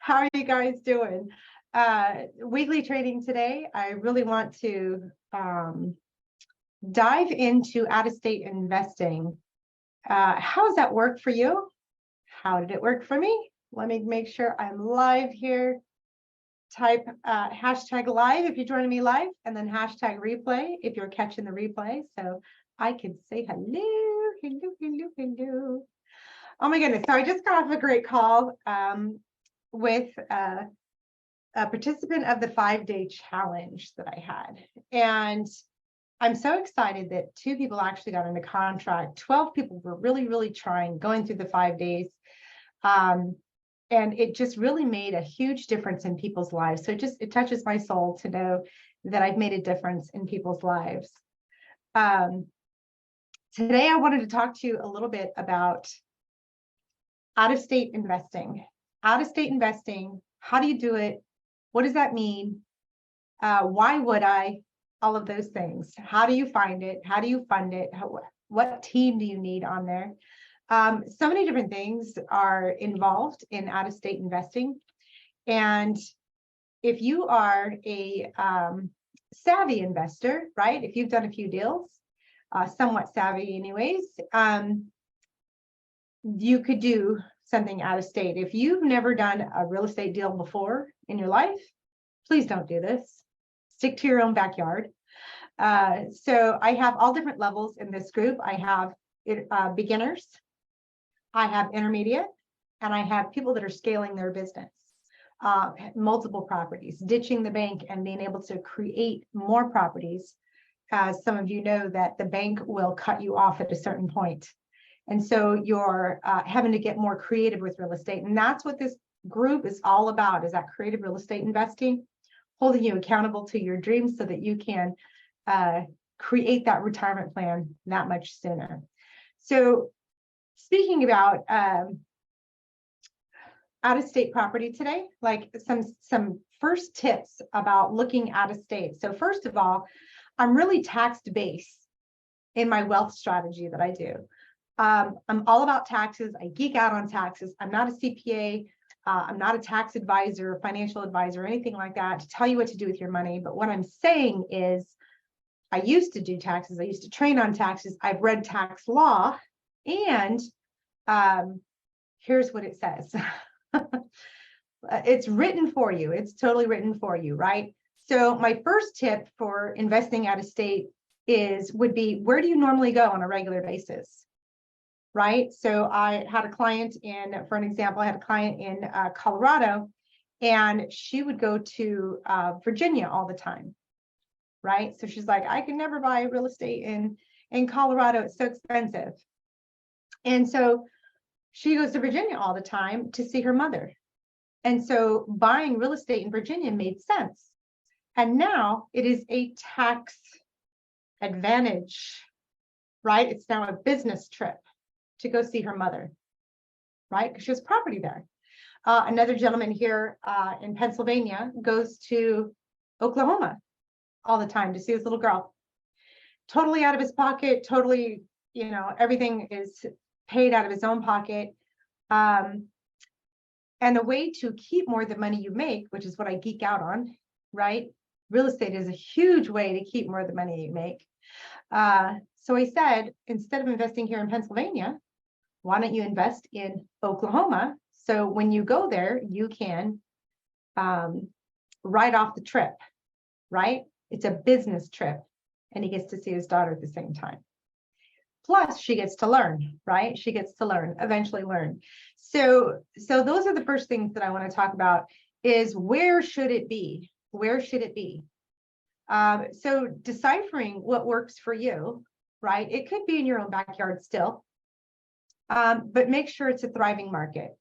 How are you guys doing? Weekly trading today. I really want to dive into out-of-state investing. How does that work for you? How did it work for me? Let me make sure I'm live here. Type hashtag live if you're joining me live, and then hashtag replay if you're catching the replay. So I can say hello, hello, hello, hello. Oh my goodness. So I just got off a great call with a participant of the 5-day challenge that I had. And I'm so excited that 2 people actually got into contract. 12 people were really trying, going through the 5 days. And it just really made a huge difference in people's lives. So it touches my soul to know that I've made a difference in people's lives. Today, I wanted to talk to you a little bit about out-of-state investing. Out-of-state investing, how do you do it? What does that mean? Why would I? All of those things. How do you find it? How do you fund it? What team do you need on there? So many different things are involved in out-of-state investing. And if you are a savvy investor, right? If you've done a few deals, somewhat savvy anyways, you could do something out of state. If you've never done a real estate deal before in your life, please don't do this. Stick to your own backyard. So I have all different levels in this group. I have beginners, I have intermediate, and I have people that are scaling their business, multiple properties, ditching the bank and being able to create more properties. As some of you know that the bank will cut you off at a certain point. And so you're having to get more creative with real estate. And that's what this group is all about, is that creative real estate investing, holding you accountable to your dreams so that you can create that retirement plan that much sooner. So speaking about out-of-state property today, like some first tips about looking out of state. So first of all, I'm really tax-based in my wealth strategy that I do. I'm all about taxes. I geek out on taxes. I'm not a CPA. I'm not a tax advisor, financial advisor, or anything like that to tell you what to do with your money. But what I'm saying is I used to do taxes. I used to train on taxes. I've read tax law. And here's what it says. It's written for you. It's totally written for you, right? So my first tip for investing out of state would be, where do you normally go on a regular basis? Right? So I had a client for an example, I had a client in Colorado, and she would go to Virginia all the time, right? So she's like, I can never buy real estate in Colorado. It's so expensive. And so she goes to Virginia all the time to see her mother. And so buying real estate in Virginia made sense. And now it is a tax advantage, right? It's now a business trip to go see her mother, right? Because she has property there. Another gentleman here in Pennsylvania goes to Oklahoma all the time to see his little girl. Totally out of his pocket, totally, everything is paid out of his own pocket. And the way to keep more of the money you make, which is what I geek out on, right? Real estate is a huge way to keep more of the money you make. So I said, instead of investing here in Pennsylvania, why don't you invest in Oklahoma? So when you go there, you can write off the trip, right? It's a business trip, and he gets to see his daughter at the same time. Plus, she gets to learn, right? She gets to learn, eventually learn. So those are the first things that I want to talk about is, where should it be? Where should it be? So deciphering what works for you, right? It could be in your own backyard still. But make sure it's a thriving market.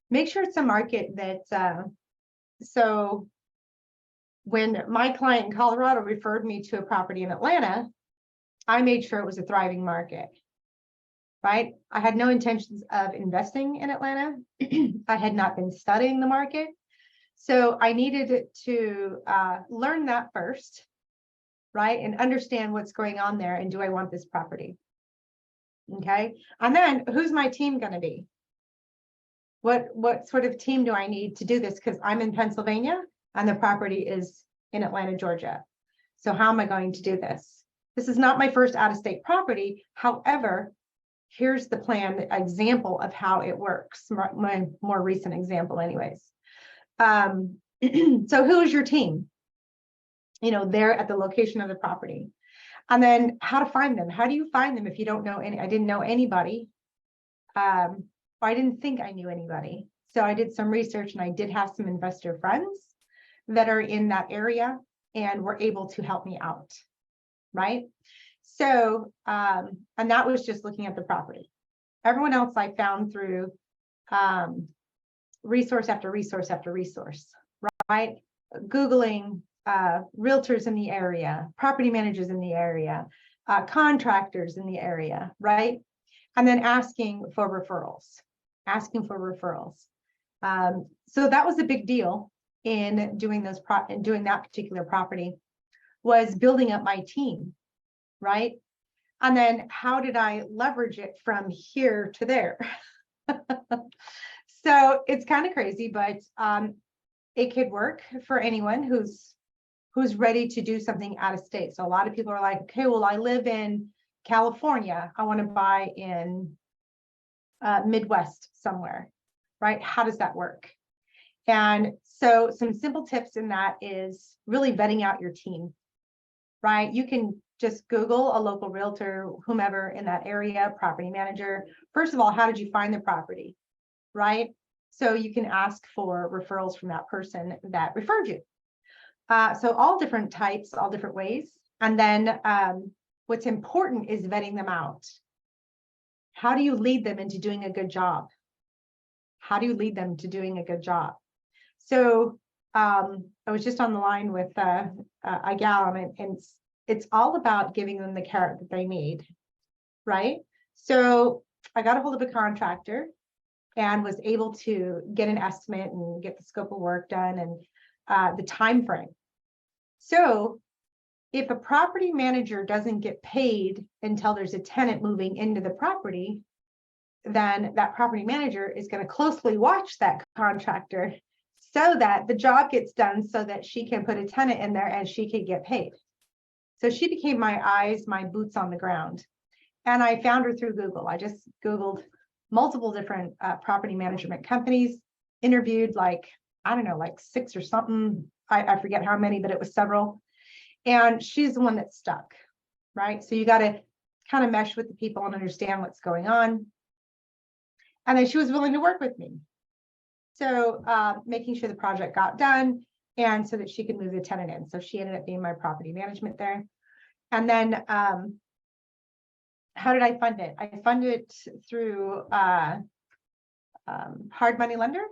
Make sure it's a market that, so when my client in Colorado referred me to a property in Atlanta, I made sure it was a thriving market, right? I had no intentions of investing in Atlanta. I had not been studying the market. So I needed to learn that first, right? And understand what's going on there, and do I want this property? Okay. And then who's my team going to be? What sort of team do I need to do this? Because I'm in Pennsylvania and the property is in Atlanta, Georgia. So how am I going to do this? This is not my first out-of-state property. However, here's the plan, the example of how it works. My more recent example anyways. So who is your team? You know, they're at the location of the property. And then how to find them. How do you find them if you don't know any? I didn't know anybody. I didn't think I knew anybody. So I did some research and I did have some investor friends that are in that area and were able to help me out, right? So, and that was just looking at the property. Everyone else I found through resource after resource after resource, right? Googling realtors in the area, property managers in the area, contractors in the area, right? And then asking for referrals. So that was a big deal in doing doing that particular property, was building up my team, right? And then how did I leverage it from here to there? So it's kind of crazy, but it could work for anyone who's ready to do something out of state. So a lot of people are like, okay, well, I live in California. I want to buy in Midwest somewhere, right? How does that work? And so some simple tips in that is really vetting out your team, right? You can just Google a local realtor, whomever in that area, property manager. First of all, how did you find the property, right? So you can ask for referrals from that person that referred you. So all different types, all different ways. And then what's important is vetting them out. How do you lead them into doing a good job? How do you lead them to doing a good job? So I was just on the line with a gal, and it's all about giving them the carrot that they need, right? So I got a hold of a contractor and was able to get an estimate and get the scope of work done and the time frame. So if a property manager doesn't get paid until there's a tenant moving into the property, then that property manager is going to closely watch that contractor so that the job gets done, so that she can put a tenant in there and she can get paid. So she became my eyes, my boots on the ground. And I found her through Google. I just Googled multiple different property management companies, interviewed like 6 or something. I forget how many, but it was several. And she's the one that stuck, right? So you got to kind of mesh with the people and understand what's going on. And then she was willing to work with me. So making sure the project got done and so that she could move the tenant in. So she ended up being my property management there. And then how did I fund it? I funded it through hard money lender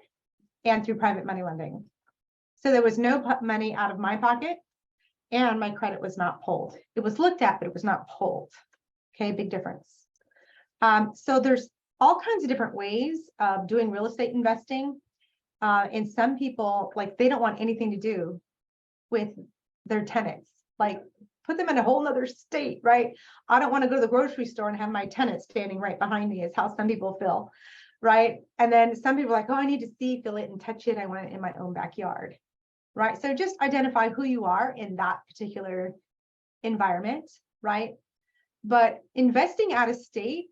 and through private money lending. So there was no money out of my pocket and my credit was not pulled. It was looked at, but it was not pulled. Okay, big difference. So there's all kinds of different ways of doing real estate investing. And some people, like, they don't want anything to do with their tenants. Like, put them in a whole nother state, right? I don't want to go to the grocery store and have my tenant standing right behind me, is how some people feel, right? And then some people are like, oh, I need to see, feel it, and touch it. I want it in my own backyard, right? So just identify who you are in that particular environment, right? But investing out of state,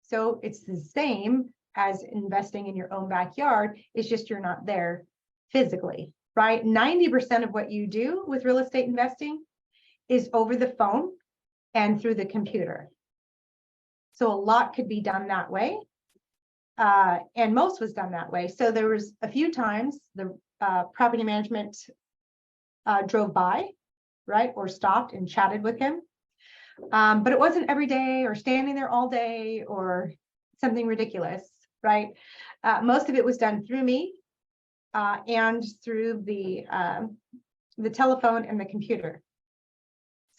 so it's the same as investing in your own backyard. It's just you're not there physically, right? 90% of what you do with real estate investing is over the phone and through the computer. So a lot could be done that way. And most was done that way. So there was a few times the property management drove by, right? Or stopped and chatted with him. But it wasn't every day or standing there all day or something ridiculous, right? Most of it was done through me and through the telephone and the computer.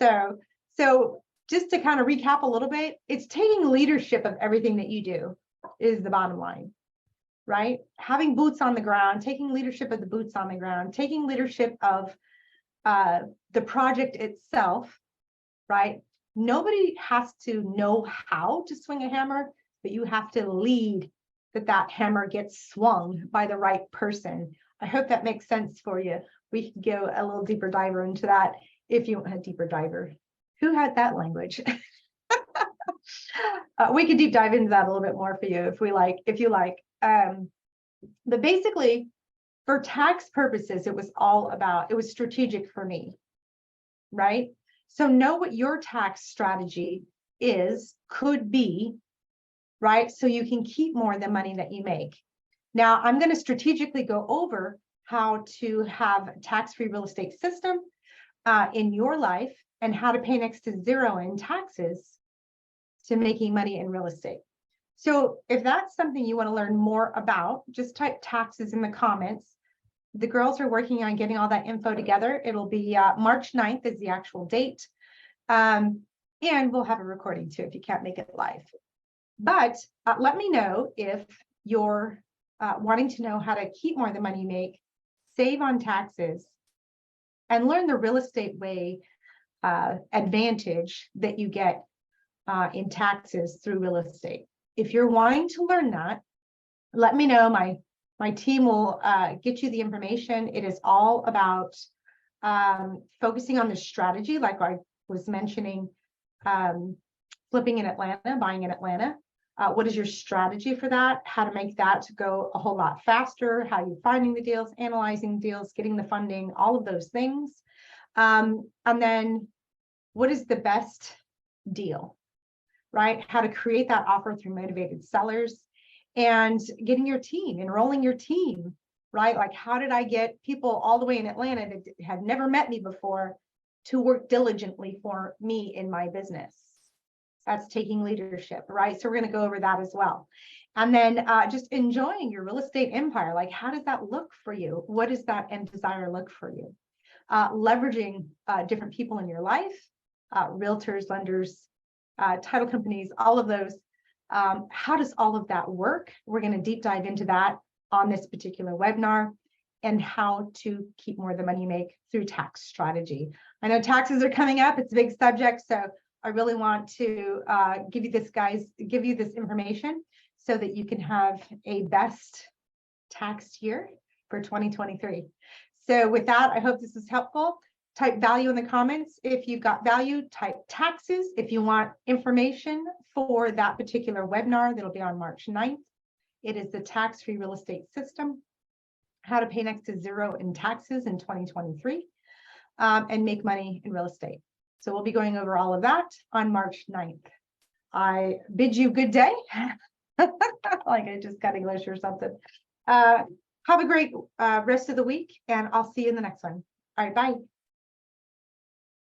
So just to kind of recap a little bit, it's taking leadership of everything that you do is the bottom line, right? Having boots on the ground, taking leadership of the boots on the ground, taking leadership of the project itself, right? Nobody has to know how to swing a hammer, but you have to lead that hammer gets swung by the right person. I hope that makes sense for you. We can go a little deeper diver into that if you want a deeper diver. Who had that language? We could deep dive into that a little bit more for you if you like. But basically, for tax purposes, it was strategic for me, right? So know what your tax strategy could be, right? So you can keep more of the money that you make. Now, I'm going to strategically go over how to have a tax-free real estate system in your life and how to pay next to zero in taxes to making money in real estate. So if that's something you want to learn more about, just type taxes in the comments. The girls are working on getting all that info together. It'll be March 9th is the actual date. And we'll have a recording too if you can't make it live. But let me know if you're wanting to know how to keep more of the money you make, save on taxes, and learn the real estate way advantage that you get in taxes through real estate. If you're wanting to learn that, let me know. My team will get you the information. It is all about focusing on the strategy, like I was mentioning, flipping in Atlanta, buying in Atlanta. What is your strategy for that? How to make that go a whole lot faster? How are you finding the deals, analyzing deals, getting the funding, all of those things. And then what is the best deal, right? How to create that offer through motivated sellers and getting your team, enrolling your team, right? Like, how did I get people all the way in Atlanta that had never met me before to work diligently for me in my business? That's taking leadership, right? So we're going to go over that as well. And then just enjoying your real estate empire. Like, how does that look for you? What does that end desire look for you? Leveraging different people in your life, realtors, lenders, title companies, all of those. How does all of that work? We're going to deep dive into that on this particular webinar, and how to keep more of the money you make through tax strategy. I know taxes are coming up. It's a big subject, so I really want to give you this information so that you can have a best tax year for 2023. So with that, I hope this is helpful. Type value in the comments if you've got value. Type taxes if you want information for that particular webinar that'll be on March 9th. It is the tax-free real estate system, how to pay next to zero in taxes in 2023, and make money in real estate. So we'll be going over all of that on March 9th. I bid you good day. Like I just got English or something. Have a great rest of the week, and I'll see you in the next one. All right, bye.